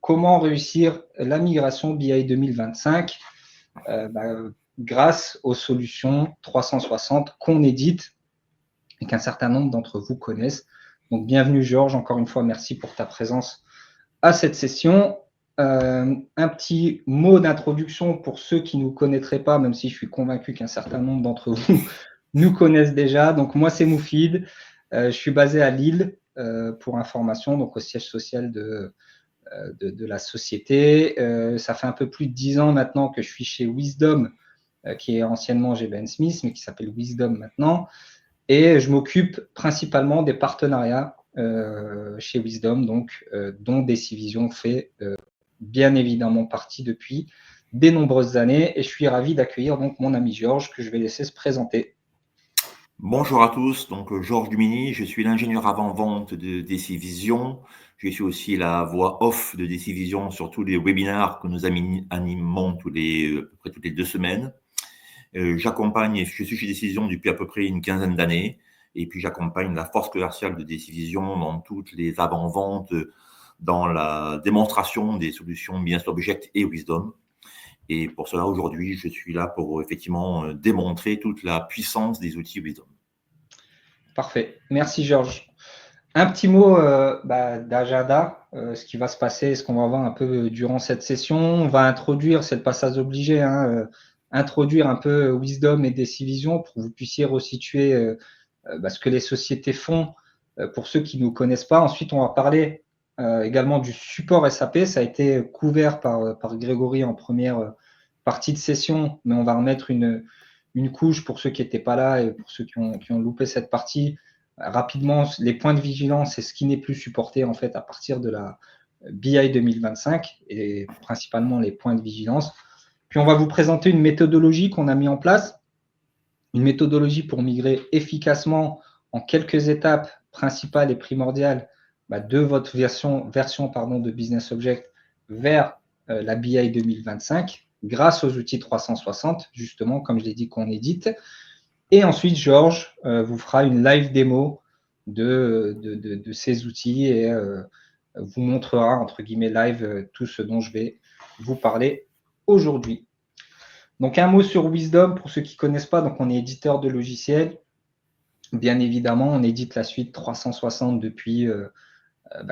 comment réussir la migration BI 2025 grâce aux solutions 360 qu'on édite et qu'un certain nombre d'entre vous connaissent. Donc, bienvenue Georges, encore une fois, merci pour ta présence à cette session. Un petit mot d'introduction pour ceux qui ne nous connaîtraient pas, même si je suis convaincu qu'un certain nombre d'entre vous nous connaissent déjà. Donc, moi, c'est Moufid. Je suis basé à Lille pour information, donc au siège social de la société. Ça fait un peu plus de 10 ans maintenant que je suis chez Wisdom, qui est anciennement GBN Smith, mais qui s'appelle Wisdom maintenant. Et je m'occupe principalement des partenariats chez Wisdom, donc, dont Decivision fait bien évidemment partie depuis des nombreuses années. Et je suis ravi d'accueillir donc mon ami Georges, que je vais laisser se présenter. Bonjour à tous, donc Georges Dumini, je suis l'ingénieur avant-vente de Decivision. Je suis aussi la voix off de Decivision sur tous les webinaires que nous animons à peu près toutes les 2 semaines. Je suis chez Decivision depuis à peu près une quinzaine d'années, et puis j'accompagne la force commerciale de Decivision dans toutes les avant-ventes, dans la démonstration des solutions Business Object et Wisdom. Et pour cela, aujourd'hui, je suis là pour effectivement démontrer toute la puissance des outils Wisdom. Parfait. Merci, Georges. Un petit mot d'agenda, ce qui va se passer, ce qu'on va voir un peu durant cette session. On va introduire, c'est le passage obligé, introduire un peu Wisdom et Decivision pour que vous puissiez resituer ce que les sociétés font pour ceux qui ne nous connaissent pas. Ensuite, on va parler également du support SAP. Ça a été couvert par Grégory en première partie de session, mais on va remettre une couche pour ceux qui n'étaient pas là et pour ceux qui ont loupé cette partie. Rapidement, les points de vigilance et ce qui n'est plus supporté en fait à partir de la BI 2025 et principalement les points de vigilance. Puis on va vous présenter une méthodologie qu'on a mis en place, une méthodologie pour migrer efficacement en quelques étapes principales et primordiales de votre version de Business Object vers la BI 2025 grâce aux outils 360, justement, comme je l'ai dit, qu'on édite. Et ensuite, Georges vous fera une live démo de ces outils et vous montrera, entre guillemets, live tout ce dont je vais vous parler aujourd'hui. Donc, un mot sur Wisdom, pour ceux qui ne connaissent pas. Donc, on est éditeur de logiciels. Bien évidemment, on édite la suite 360 depuis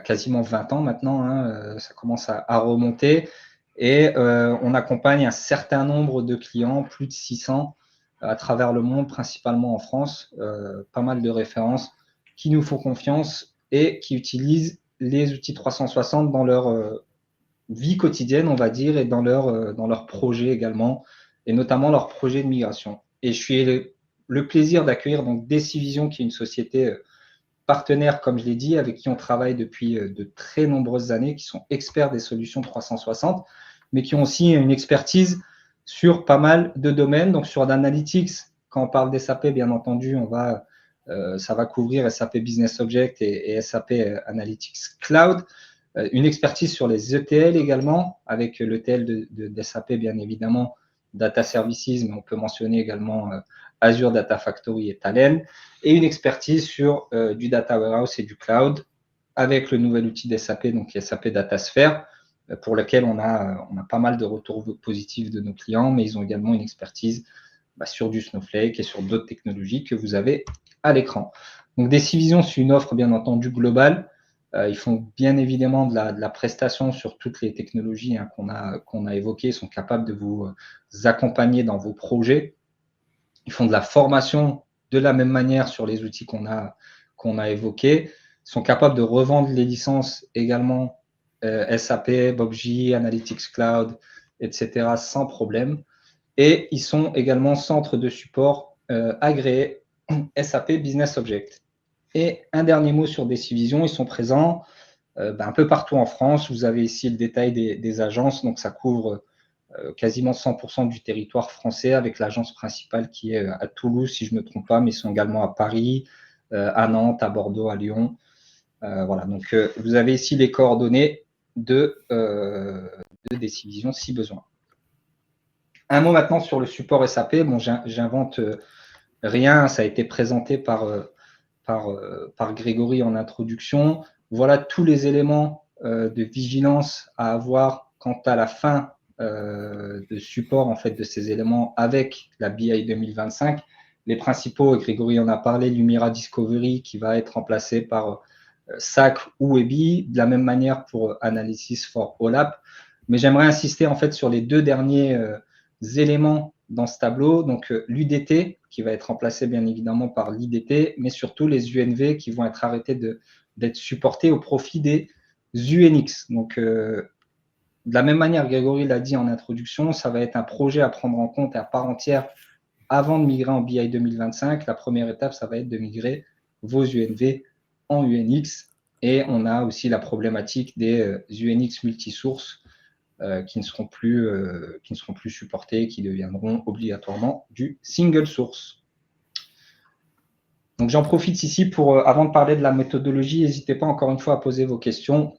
quasiment 20 ans maintenant. Ça commence à remonter. Et on accompagne un certain nombre de clients, plus de 600 à travers le monde, principalement en France. Pas mal de références qui nous font confiance et qui utilisent les outils 360 dans leur vie quotidienne, on va dire, et dans leurs projets également, et notamment leurs projets de migration. Et je suis le plaisir d'accueillir donc Decivision, qui est une société partenaire, comme je l'ai dit, avec qui on travaille depuis de très nombreuses années, qui sont experts des solutions 360, mais qui ont aussi une expertise sur pas mal de domaines. Donc, sur l'analytics, quand on parle d'SAP, bien entendu, ça va couvrir SAP Business Object et SAP Analytics Cloud. Une expertise sur les ETL également, avec l'ETL de SAP, bien évidemment, Data Services, mais on peut mentionner également Azure Data Factory et Talend, et une expertise sur du Data Warehouse et du Cloud, avec le nouvel outil d'SAP, donc SAP DataSphere, pour lequel on a pas mal de retours positifs de nos clients, mais ils ont également une expertise sur du Snowflake et sur d'autres technologies que vous avez à l'écran. Donc, Decivision, c'est une offre, bien entendu, globale. Ils font bien évidemment de la prestation sur toutes les technologies qu'on a évoquées. Ils sont capables de vous accompagner dans vos projets. Ils font de la formation de la même manière sur les outils qu'on a évoqués. Ils sont capables de revendre les licences également SAP, BobJ, Analytics Cloud, etc. sans problème. Et ils sont également centre de support agréé SAP Business Object. Et un dernier mot sur Decivision, ils sont présents un peu partout en France. Vous avez ici le détail des agences, donc ça couvre quasiment 100% du territoire français, avec l'agence principale qui est à Toulouse, si je ne me trompe pas, mais ils sont également à Paris, à Nantes, à Bordeaux, à Lyon. Voilà, donc vous avez ici les coordonnées de Decivision si besoin. Un mot maintenant sur le support SAP. Bon, j'invente rien, ça a été présenté par Grégory en introduction. Voilà tous les éléments de vigilance à avoir quant à la fin de support en fait, de ces éléments avec la BI 2025. Les principaux, et Grégory en a parlé, Lumira Discovery qui va être remplacé par SAC ou Webi, de la même manière pour Analysis for OLAP. Mais j'aimerais insister en fait sur les deux derniers éléments dans ce tableau, donc l'UDT qui va être remplacé bien évidemment par l'IDT, mais surtout les UNV qui vont être arrêtés d'être supportés au profit des UNX. Donc de la même manière, Grégory l'a dit en introduction, ça va être un projet à prendre en compte à part entière avant de migrer en BI 2025. La première étape, ça va être de migrer vos UNV en UNX. Et on a aussi la problématique des UNX multisources qui ne seront plus supportés, qui deviendront obligatoirement du single source. Donc j'en profite ici pour, avant de parler de la méthodologie, n'hésitez pas encore une fois à poser vos questions.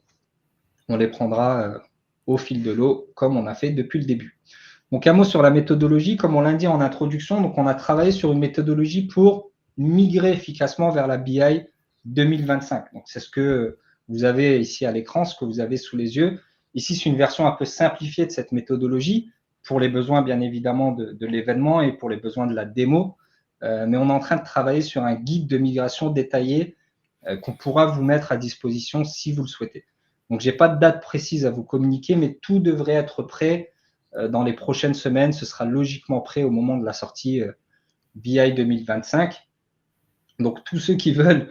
On les prendra au fil de l'eau, comme on a fait depuis le début. Donc un mot sur la méthodologie, comme on l'a dit en introduction, donc on a travaillé sur une méthodologie pour migrer efficacement vers la BI 2025. Donc c'est ce que vous avez ici à l'écran, ce que vous avez sous les yeux. Ici, c'est une version un peu simplifiée de cette méthodologie pour les besoins, bien évidemment, de l'événement et pour les besoins de la démo. Mais on est en train de travailler sur un guide de migration détaillé qu'on pourra vous mettre à disposition si vous le souhaitez. Donc, je n'ai pas de date précise à vous communiquer, mais tout devrait être prêt dans les prochaines semaines. Ce sera logiquement prêt au moment de la sortie BI 2025. Donc, tous ceux qui veulent,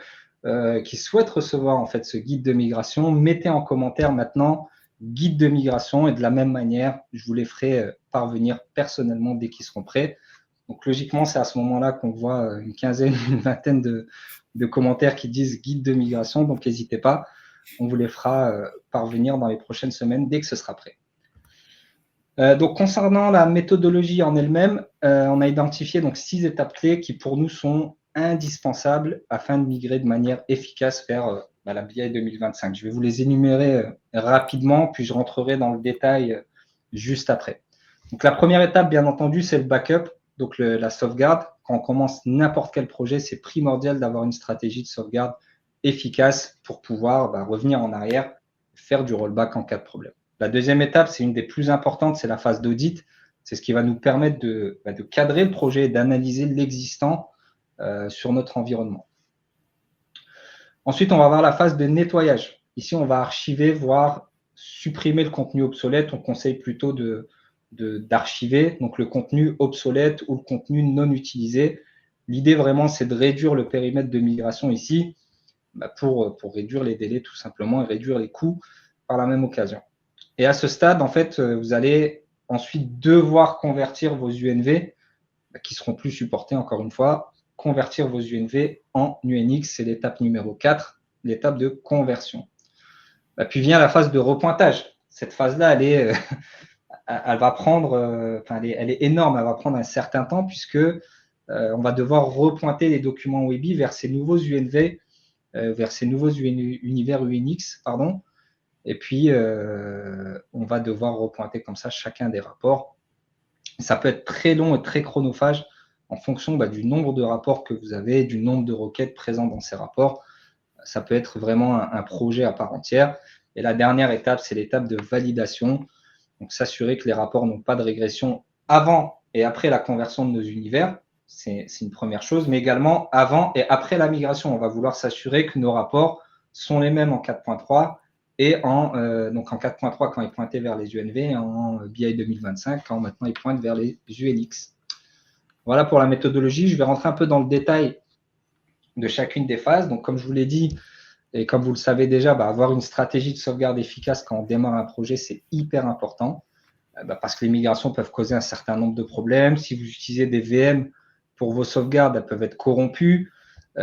qui souhaitent recevoir en fait ce guide de migration, mettez en commentaire maintenant guide de migration et de la même manière, je vous les ferai parvenir personnellement dès qu'ils seront prêts. Donc, logiquement, c'est à ce moment-là qu'on voit une quinzaine, une vingtaine de commentaires qui disent guide de migration. Donc, n'hésitez pas, on vous les fera parvenir dans les prochaines semaines dès que ce sera prêt. Donc, concernant la méthodologie en elle-même, on a identifié donc 6 étapes clés qui pour nous sont indispensables afin de migrer de manière efficace vers la BI 2025. Je vais vous les énumérer rapidement, puis je rentrerai dans le détail juste après. Donc, la première étape, bien entendu, c'est le backup, donc la sauvegarde. Quand on commence n'importe quel projet, c'est primordial d'avoir une stratégie de sauvegarde efficace pour pouvoir revenir en arrière, faire du rollback en cas de problème. La deuxième étape, c'est une des plus importantes, c'est la phase d'audit. C'est ce qui va nous permettre de cadrer le projet et d'analyser l'existant sur notre environnement. Ensuite, on va avoir la phase de nettoyage. Ici, on va archiver, voire supprimer le contenu obsolète. On conseille plutôt d'archiver donc le contenu obsolète ou le contenu non utilisé. L'idée vraiment, c'est de réduire le périmètre de migration ici pour réduire les délais tout simplement et réduire les coûts par la même occasion. Et à ce stade, en fait, vous allez ensuite devoir convertir vos UNV qui seront plus supportés, encore une fois, convertir vos UNV en UNX, c'est l'étape numéro 4, l'étape de conversion. Puis vient la phase de repointage. Cette phase-là, elle va prendre, elle est énorme, elle va prendre un certain temps puisque on va devoir repointer les documents Webi vers ces nouveaux UNV, vers ces nouveaux univers UNX, pardon. Et puis, on va devoir repointer comme ça chacun des rapports. Ça peut être très long et très chronophage en fonction du nombre de rapports que vous avez, du nombre de requêtes présentes dans ces rapports. Ça peut être vraiment un projet à part entière. Et la dernière étape, c'est l'étape de validation. Donc, s'assurer que les rapports n'ont pas de régression avant et après la conversion de nos univers. C'est une première chose, mais également avant et après la migration. On va vouloir s'assurer que nos rapports sont les mêmes en 4.3 et donc en 4.3 quand ils pointaient vers les UNV et en BI 2025 quand maintenant ils pointent vers les UNX. Voilà pour la méthodologie. Je vais rentrer un peu dans le détail de chacune des phases. Donc, comme je vous l'ai dit, et comme vous le savez déjà, avoir une stratégie de sauvegarde efficace quand on démarre un projet, c'est hyper important parce que les migrations peuvent causer un certain nombre de problèmes. Si vous utilisez des VM pour vos sauvegardes, elles peuvent être corrompues.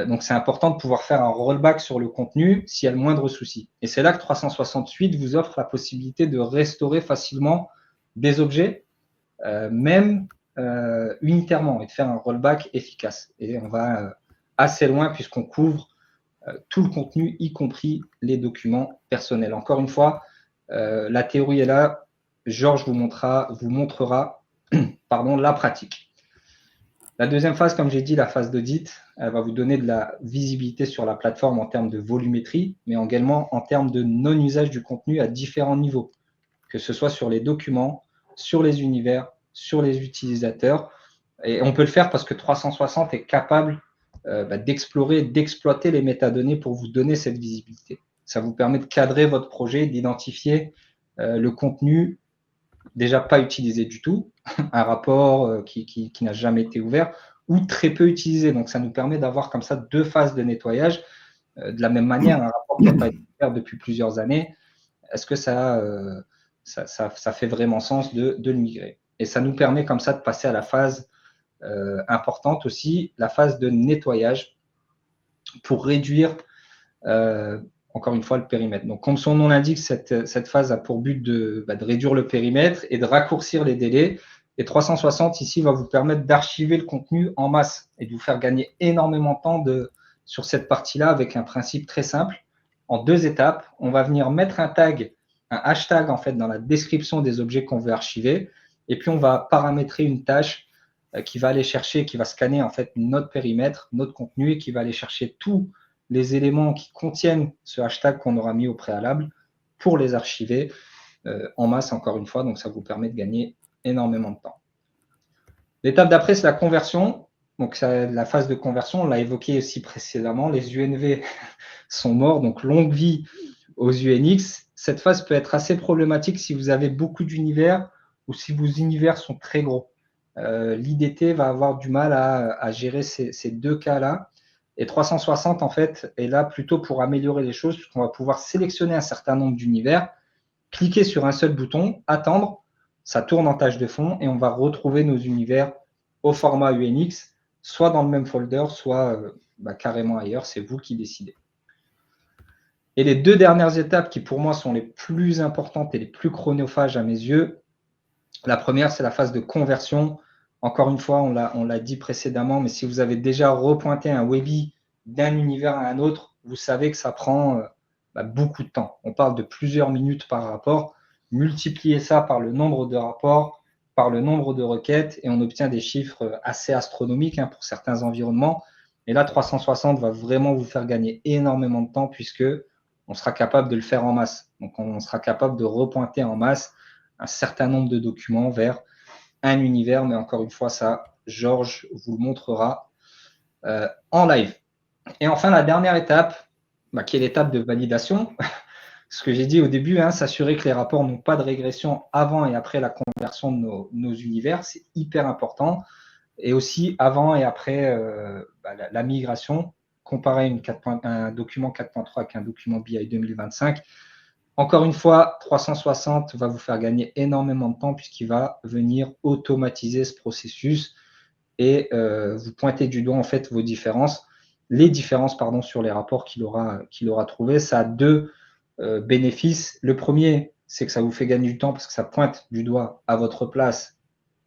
Donc, c'est important de pouvoir faire un rollback sur le contenu s'il y a le moindre souci. Et c'est là que 368 vous offre la possibilité de restaurer facilement des objets, même unitairement, et de faire un rollback efficace. Et on va assez loin puisqu'on couvre tout le contenu, y compris les documents personnels. Encore une fois, la théorie est là. Georges vous montrera la pratique. La deuxième phase, comme j'ai dit, la phase d'audit, elle va vous donner de la visibilité sur la plateforme en termes de volumétrie, mais également en termes de non-usage du contenu à différents niveaux, que ce soit sur les documents, sur les univers, sur les utilisateurs. Et on peut le faire parce que 360 est capable d'explorer, d'exploiter les métadonnées pour vous donner cette visibilité. Ça vous permet de cadrer votre projet, d'identifier le contenu déjà pas utilisé du tout, un rapport qui n'a jamais été ouvert ou très peu utilisé. Donc, ça nous permet d'avoir comme ça 2 phases de nettoyage. De la même manière, un rapport qui n'a pas été ouvert depuis plusieurs années, est-ce que ça fait vraiment sens de le migrer? Et ça nous permet comme ça de passer à la phase importante aussi, la phase de nettoyage pour réduire encore une fois, le périmètre. Donc, comme son nom l'indique, cette phase a pour but de réduire le périmètre et de raccourcir les délais. Et 360, ici, va vous permettre d'archiver le contenu en masse et de vous faire gagner énormément de temps sur cette partie-là avec un principe très simple. En 2 étapes, on va venir mettre un tag, un hashtag en fait, dans la description des objets qu'on veut archiver. Et puis, on va paramétrer une tâche qui va aller chercher, qui va scanner en fait notre périmètre, notre contenu et qui va aller chercher tout les éléments qui contiennent ce hashtag qu'on aura mis au préalable pour les archiver en masse, encore une fois. Donc, ça vous permet de gagner énormément de temps. L'étape d'après, c'est la conversion. Donc, la phase de conversion, on l'a évoqué aussi précédemment. Les UNV sont morts, donc longue vie aux UNX. Cette phase peut être assez problématique si vous avez beaucoup d'univers ou si vos univers sont très gros. L'IDT va avoir du mal à gérer ces 2 cas-là. Et 360, en fait, est là plutôt pour améliorer les choses, puisqu'on va pouvoir sélectionner un certain nombre d'univers, cliquer sur un seul bouton, attendre, ça tourne en tâche de fond, et on va retrouver nos univers au format UNX, soit dans le même folder, soit carrément ailleurs, c'est vous qui décidez. Et les 2 dernières étapes qui, pour moi, sont les plus importantes et les plus chronophages à mes yeux, la première, c'est la phase de conversion. Encore une fois, on l'a dit précédemment, mais si vous avez déjà repointé un Webby d'un univers à un autre, vous savez que ça prend beaucoup de temps. On parle de plusieurs minutes par rapport. Multipliez ça par le nombre de rapports, par le nombre de requêtes, et on obtient des chiffres assez astronomiques pour certains environnements. Et là, 360 va vraiment vous faire gagner énormément de temps puisque on sera capable de le faire en masse. Donc, on sera capable de repointer en masse un certain nombre de documents vers un univers, mais encore une fois, ça, Georges vous le montrera en live. Et enfin, la dernière étape, qui est l'étape de validation. Ce que j'ai dit au début, s'assurer que les rapports n'ont pas de régression avant et après la conversion de nos univers, c'est hyper important. Et aussi avant et après la migration, comparer un document 4.3 avec un document BI 2025. Encore une fois, 360 va vous faire gagner énormément de temps puisqu'il va venir automatiser ce processus et vous pointer du doigt en fait vos différences, les différences sur les rapports qu'il aura trouvés. Ça a 2 bénéfices. Le premier, c'est que ça vous fait gagner du temps parce que ça pointe du doigt à votre place.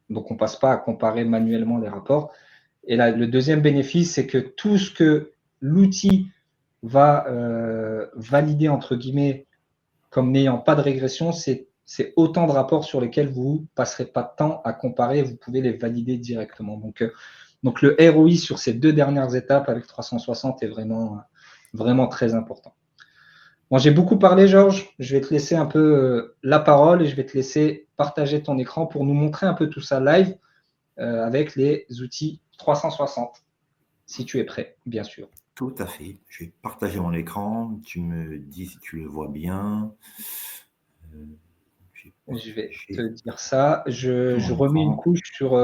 Donc, on ne passe pas à comparer manuellement les rapports. Et là, le deuxième bénéfice, c'est que tout ce que l'outil va valider, entre guillemets, comme n'ayant pas de régression, c'est autant de rapports sur lesquels vous ne passerez pas de temps à comparer, vous pouvez les valider directement. Donc le ROI sur ces 2 dernières étapes avec 360 est vraiment, vraiment très important. Bon, j'ai beaucoup parlé, Georges. Je vais te laisser un peu la parole et je vais te laisser partager ton écran pour nous montrer un peu tout ça live avec les outils 360, si tu es prêt, bien sûr. Tout à fait. Je vais partager mon écran. Tu me dis si tu le vois bien. Je vais te dire ça. Je remets une couche sur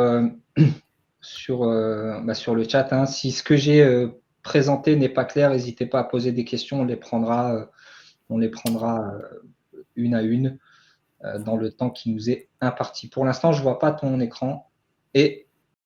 le chat. Si ce que j'ai présenté n'est pas clair, n'hésitez pas à poser des questions. On les prendra une à une dans le temps qui nous est imparti. Pour l'instant, je ne vois pas ton écran et